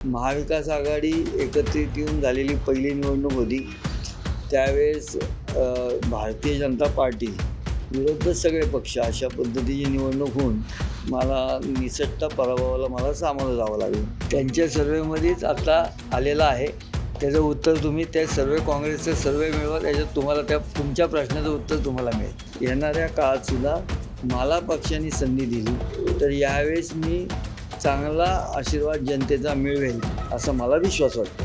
महाविकास आघाडी एकत्रित येऊन झालेली पहिली निवडणूक होती. त्यावेळेस भारतीय जनता पार्टी विरुद्ध सगळे पक्ष अशा पद्धतीची निवडणूक होऊन मला निसटता पराभवाला मला सामोरं जावं लागलं. त्यांच्या सर्वेमध्येच आता आलेलं आहे. त्याचं उत्तर तुम्ही त्या काँग्रेसचं सर्वे मिळवा, त्याच्यात तुम्हाला तुमच्या प्रश्नाचं उत्तर तुम्हाला मिळेल. येणाऱ्या काळातसुद्धा मला पक्षाने संधी दिली तर यावेळेस मी चांगला आशीर्वाद जनतेचा मिळवेल असा मला विश्वास वाटतो.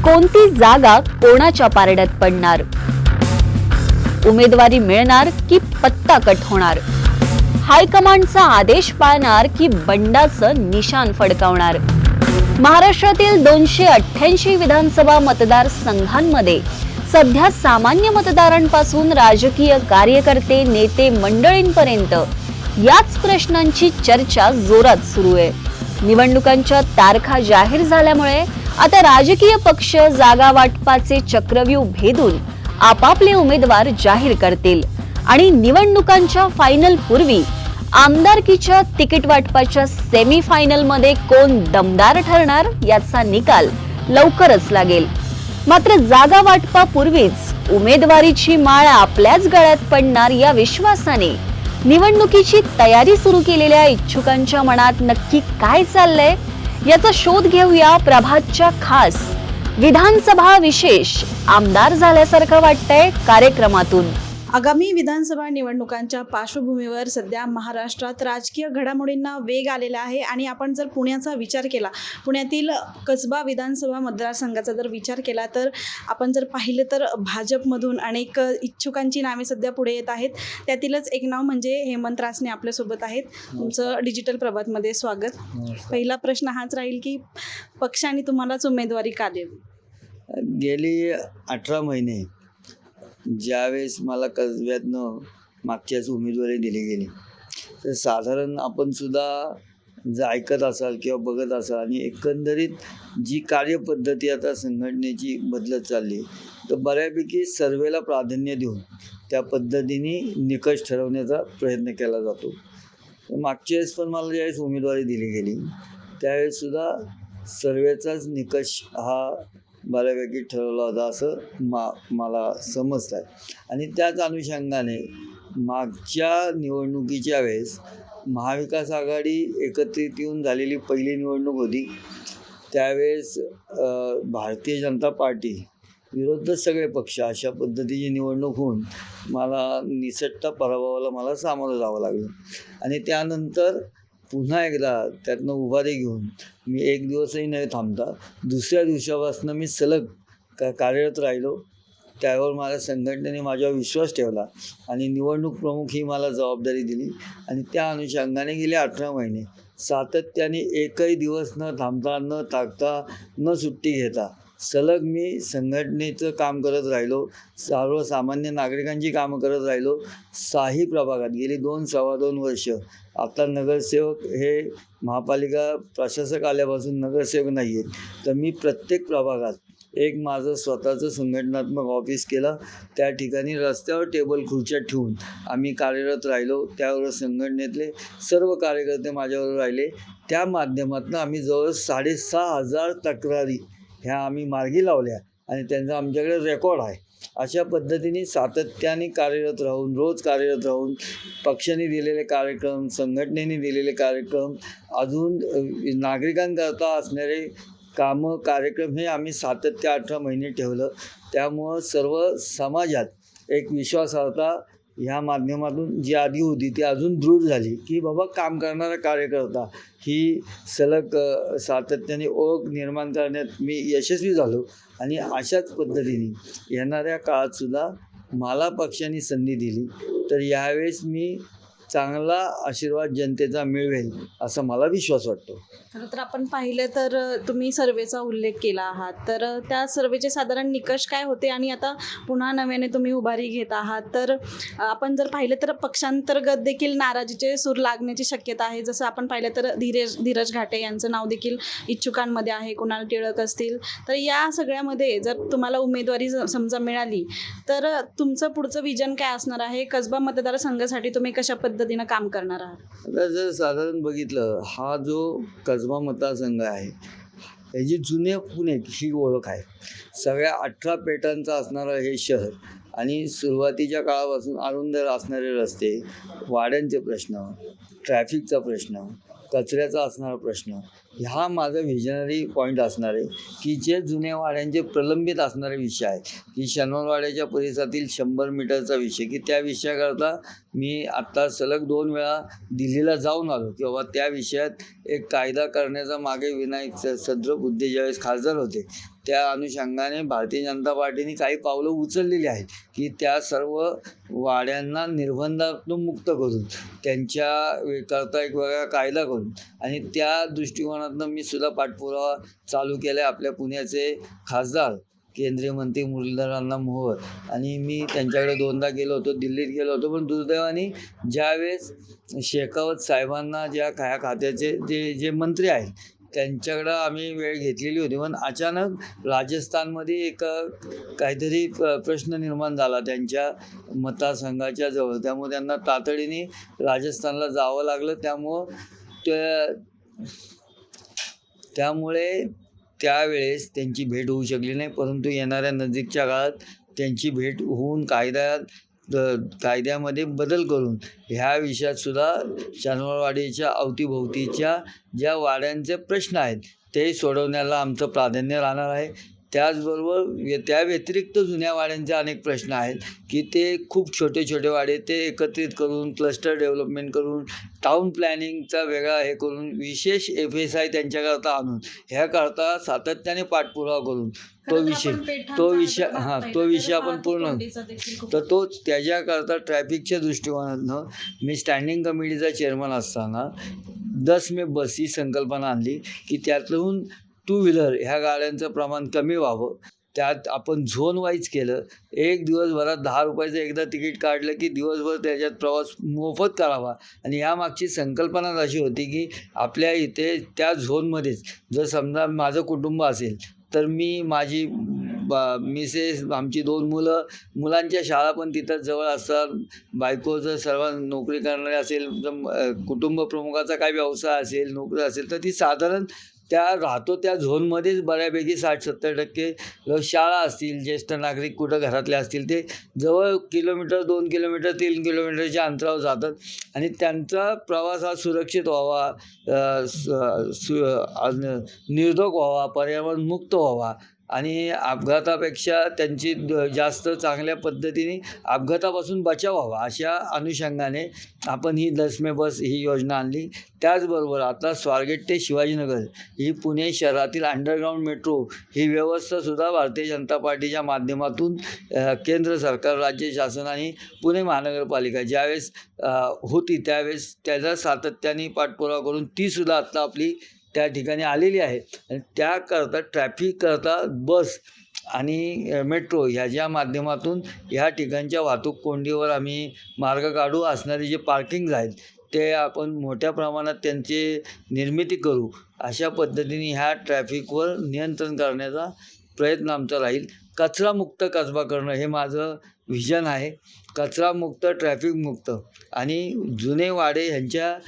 कोणती जागा कोणाच्या पारड्यात पडणार, उमेदवारी मिळणार की पत्ता कट होणार, हायकमांडचा आदेश पाळणार की बंडाचं निशाण फडकावणार. महाराष्ट्रातील 288 विधानसभा मतदारसंघांमध्ये सध्या सामान्य मतदारांपासून राजकीय कार्यकर्ते नेते मंडळींपर्यंत याच प्रश्नांची चर्चा जोरात सुरू आहे. निवडणुकांच्या तारखा जाहीर झाल्यामुळे आता राजकीय पक्ष जागा वाटपाचे चक्रव्यूह भेदून आपापले उमेदवार जाहीर करतील आणि निवडणुकांच्या फायनल पूर्वी आमदारकीच्या तिकीट वाटपाच्या सेमी फायनल मध्ये कोण दमदार ठरणार याचा निकाल लवकरच लागेल. मात्र जागा वाटपापूर्वीच उमेदवारीची माळ आपल्याच गळ्यात पडणार या विश्वासाने निवडणुकीची तयारी सुरू केलेल्या इच्छुकांच्या मनात नक्की काय चाललंय याचा शोध घेऊया प्रभातच्या खास विधानसभा विशेष आमदार झाल्यासारखं वाटतंय कार्यक्रमातून. आगामी विधानसभा निवडणुकांच्या पार्श्वभूमीवर सध्या महाराष्ट्रात राजकीय घडामोडींना वेग आलेला आहे आणि आपण जर पुण्याचा विचार केला, पुण्यातील कसबा विधानसभा मतदारसंघाचा जर विचार केला तर आपण जर पाहिलं तर भाजपमधून अनेक इच्छुकांची नावे सध्या पुढे येत आहेत. त्यातीलच एक नाव म्हणजे हेमंत रासने आपल्यासोबत आहेत. तुमचं डिजिटल प्रभातमध्ये स्वागत. पहिला प्रश्न हाच राहील की पक्षाने तुम्हालाच उमेदवारी का द्यावी? गेली 18 महिने ज्यावेळेस मला कसब्यातनं मागच्याच उमेदवारी दिली गेली तर साधारण आपण सुद्धा जर ऐकत असाल किंवा बघत असाल आणि एकंदरीत जी कार्यपद्धती आता संघटनेची बदलत चालली तर बऱ्यापैकी सर्वेला प्राधान्य देऊन त्या पद्धतीने निकष ठरवण्याचा प्रयत्न केला जातो. मागच्या वेळेस पण मला ज्यावेळेस उमेदवारी दिली गेली त्यावेळेससुद्धा सर्वेचाच निकष हा बऱ्यापैकी ठरवला होता असं मला समजतं आहे. आणि त्याच अनुषंगाने मागच्या निवडणुकीच्या वेळेस महाविकास आघाडी एकत्रित येऊन झालेली पहिली निवडणूक होती. त्यावेळेस भारतीय जनता पार्टी विरुद्ध सगळे पक्ष अशा पद्धतीची निवडणूक होऊन मला निसटता पराभवाला मला सामोरं जावं लागलं. आणि त्यानंतर पुन्हा एकदा त्यातनं उभारी घेऊन मी एक दिवसही न थांबता दुसऱ्या दिवसापासून मी सलग कार्यरत राहिलो. त्यावर माझ्या संघटनेने माझ्यावर विश्वास ठेवला आणि निवडणूक प्रमुख ही मला जबाबदारी दिली आणि त्या अनुषंगाने गेले 18 महिने सातत्याने एकही दिवस न थांबता न ताकता न सुट्टी घेता सलग मी संघटनेचं काम करत राहिलो. सर्वसामान्य नागरिकांची कामं करत राहिलो. 6ही प्रभागात गेली 2-2.25 वर्ष. आता नगरसेवक हे महापालिका प्रशासक आल्यापासून नगरसेवक नाही आहेत तर मी प्रत्येक प्रभागात एक माझं स्वतःचं संघटनात्मक ऑफिस केलं. त्या ठिकाणी रस्त्यावर टेबल खुर्च्या ठेवून आम्ही कार्यरत राहिलो. त्यावर संघटनेतले सर्व कार्यकर्ते माझ्यावर राहिले. त्या माध्यमातून आम्ही जवळ 6,500 तक्रारी ह्या आम्ही मार्गी लावल्या आणि त्यांचा आमच्याकडे रेकॉर्ड आहे. अशा पद्धतीने सातत्याने कार्यरत राहून रोज कार्यरत राहून पक्षाने दिलेले कार्यक्रम, संघटनेने दिलेले कार्यक्रम, अजून नागरिकांकरता असणारे कामं कार्यक्रम हे आम्ही सातत्य 18 महिने ठेवलं. त्यामुळं सर्व समाजात एक विश्वासार्हता ह्या माध्यमातून जी आधी होती ती अजून दृढ झाली की बाबा काम करणारा कार्यकर्ता ही सलग सातत्याने ओळख निर्माण करण्यात मी यशस्वी झालो. आणि अशाच पद्धतीने येणाऱ्या काळातसुद्धा मला पक्षाने संधी दिली तर यावेळेस मी चांगला आशीर्वाद जनतेचा मिळवेल असा मला विश्वास वाटतो. खरं तर आपण पाहिलं तर तुम्ही सर्वेचा उल्लेख केला आहात तर त्या सर्वेचे साधारण निकष काय होते आणि आता पुन्हा नव्याने तुम्ही उभारी घेत आहात तर आपण जर पाहिलं तर पक्षांतर्गत देखील नाराजीचे सूर लागण्याची शक्यता आहे. जसं आपण पाहिलं तर धीरज घाटे यांचं नाव देखील इच्छुकांमध्ये आहे, कुणाल टिळक असतील. तर या सगळ्यामध्ये जर तुम्हाला उमेदवारी समजा मिळाली तर तुमचं पुढचं विजन काय असणार आहे? कसबा मतदारसंघासाठी तुम्ही कशा पद्धतीनं काम करणार आहात? आता जर साधारण बघितलं, हा जो कसबा मतदारसंघ आहे, याची जुने पुण्यात ही ओळख आहे. सगळ्या 18 पेटांचं असणारं हे शहर आणि सुरुवातीच्या काळापासून अरुंद असणारे रस्ते, वाड्यांचे प्रश्न, ट्रॅफिकचा प्रश्न, कचऱ्याचा असणारा प्रश्न, हा माझा व्हिजनरी पॉईंट असणार आहे की जे जुन्या वाड्यांचे प्रलंबित असणारे विषय आहेत, की शनिवारवाड्याच्या परिसरातील 100 मीटरचा विषय, की त्या विषयाकरता मी आत्ता सलग 2 वेळा दिल्लीला जाऊन आलो की बाबा त्या विषयात एक कायदा करण्याचा मागे विनायक सदृढ बुद्धे ज्यावेळेस खासदार होते त्या अनुषंगाने भारतीय जनता पार्टीने काही पावलं उचललेली आहेत की त्या सर्व वाड्यांना निर्बंधातून मुक्त करून त्यांच्या करता एक वेगळा कायदा करून आणि त्या दृष्टिकोनातून मी सुद्धा पाठपुरावा चालू केला आहे. आपल्या पुण्याचे खासदार केंद्रीय मंत्री मुरलीधर अण्णा मोहोळ आणि मी त्यांच्याकडे 2दा गेलो होतो, दिल्लीत गेलो होतो. पण दुर्दैवाने ज्यावेळेस शेखावत साहेबांना ज्या खात्याचे जे मंत्री आहेत त्यांच्याकडं आम्ही वेळ घेतलेली होती, पण अचानक राजस्थानमध्ये एक काहीतरी प्रश्न निर्माण झाला त्यांच्या मतदारसंघाच्या जवळ, त्यामुळे त्यांना तातडीने राजस्थानला जावं लागलं. त्यामुळे त्यावेळेस त्यांची भेट होऊ शकली नाही, परंतु येणाऱ्या नजीकच्या काळात त्यांची भेट होऊन कायद्यामध्ये बदल करून ह्या विषयातसुद्धा शनिवारवाडीच्या अवतीभोवतीच्या ज्या वाड्यांचे प्रश्न आहेत ते सोडवण्याला आमचं प्राधान्य राहणार आहे. त्याचबरोबर त्या व्यतिरिक्त जुन्या वाड्यांचे अनेक प्रश्न आहेत की ते खूप छोटे छोटे वाडे ते एकत्रित करून क्लस्टर डेव्हलपमेंट करून टाऊन प्लॅनिंगचा वेगळा हे करून विशेष FSI त्यांच्याकरता आणून ह्याकरता सातत्याने पाठपुरावा करून तो विषय आपण पूर्ण तर त्याच्याकरता ट्रॅफिकच्या दृष्टिकोनातून मी स्टँडिंग कमिटीचा चेअरमन असताना 10 मे बस ही संकल्पना आणली की त्यातून 2 व्हीलर ह्या गाड्यांचं प्रमाण कमी व्हावं. त्यात आपण झोन वाईज केलं. एक दिवसभरात 10 रुपयाचं एकदा तिकीट काढलं की दिवसभर त्याच्यात प्रवास मोफत करावा आणि यामागची संकल्पना अशी होती की आपल्या इथे त्या झोनमध्येच जर समजा माझं कुटुंब असेल तर मी माझी मिसेस आमची 2 मुलांच्या शाळा पण तिथंच जवळ असतात, बायकोचं सर्व नोकरी करणारे असेल, कुटुंब प्रमुखाचा काही व्यवसाय असेल नोकरी असेल तर ती साधारण राहतो त्या झोनमध्येच बऱ्यापैकी 60-70% शाळा असतील, ज्येष्ठ नागरिक कुठं घरातले असतील ते जवळ किलोमीटर 2 किलोमीटर 3 किलोमीटरच्या अंतरावर जातात आणि त्यांचा प्रवास हा सुरक्षित व्हावा, निर्धोक व्हावा, पर्यावरणमुक्त व्हावा आणि अपघातापेक्षा त्यांची जास्त चांगल्या पद्धतीने अपघातापासून बचाव व्हावा अशा अनुषंगाने आपण ही 10 मे बस ही योजना आणली. त्याचबरोबर आता स्वारगेट ते शिवाजीनगर ही पुणे शहरातील अंडरग्राऊंड मेट्रो ही व्यवस्थासुद्धा भारतीय जनता पार्टीच्या माध्यमातून केंद्र सरकार, राज्य शासन आणि पुणे महानगरपालिका ज्यावेळेस होती त्यावेळेस त्याचा सातत्याने पाठपुरावा करून तीसुद्धा आत्ता आपली त्या ठिकाणी आलेली आहे. आणि त्याकरता ट्रॅफिककरता बस आणि मेट्रो ह्याच्या माध्यमातून ह्या ठिकाणच्या वाहतूक कोंडीवर आम्ही मार्ग काढू. असणारे जे पार्किंग्ज आहेत ते आपण मोठ्या प्रमाणात त्यांची निर्मिती करू. अशा पद्धतीने ह्या ट्रॅफिकवर नियंत्रण करण्याचा प्रयत्न आमचा राहील. कचरामुक्त कसबा करणं हे माझं व्हिजन आहे. कचरामुक्त, ट्रॅफिकमुक्त आणि जुने वाडे ह्यांच्या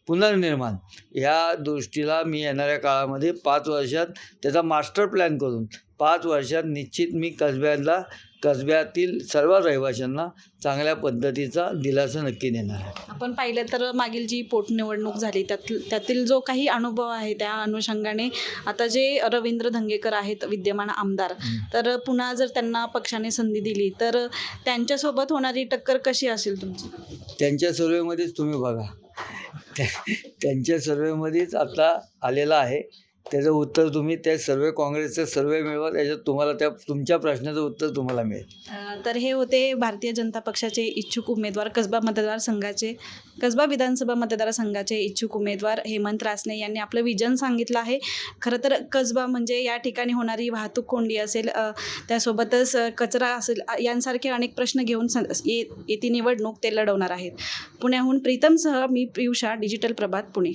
पुनर्निर्माण या दृष्टीला मी येणाऱ्या काळामध्ये 5 वर्षात त्याचा मास्टर प्लॅन करून 5 वर्षात निश्चित मी कसब्यातील सर्व रहिवाशांना चांगल्या पद्धतीचा दिलासा नक्की देणार आहे. आपण पाहिलं तर मागील जी पोटनिवडणूक झाली त्यातील जो काही अनुभव आहे त्या अनुषंगाने आता जे रवींद्र धंगेकर आहेत विद्यमान आमदार, तर पुन्हा जर त्यांना पक्षाने संधी दिली तर त्यांच्यासोबत होणारी टक्कर कशी असेल तुमची? त्यांच्या सर्वेमध्येच तुम्ही बघा, त्यांच्या सर्वेमध्येच आता आलेला आहे. त्याचं उत्तर तुम्ही त्या सर्वे काँग्रेसचा सर्वे मिळवा, त्याच्यात तुम्हाला तुमच्या प्रश्नाचं उत्तर तुम्हाला मिळेल. तर हे होते भारतीय जनता पक्षाचे इच्छुक उमेदवार कसबा विधानसभा मतदारसंघाचे इच्छुक उमेदवार हेमंत रासने यांनी आपलं विजन सांगितलं आहे. खरं तर कसबा म्हणजे या ठिकाणी होणारी वाहतूक कोंडी असेल, त्यासोबतच कचरा असेल, यांसारखे अनेक प्रश्न घेऊन येती निवडणूक ते लढवणार आहेत. पुण्याहून प्रीतमसह मी पियुषा, डिजिटल प्रभात, पुणे.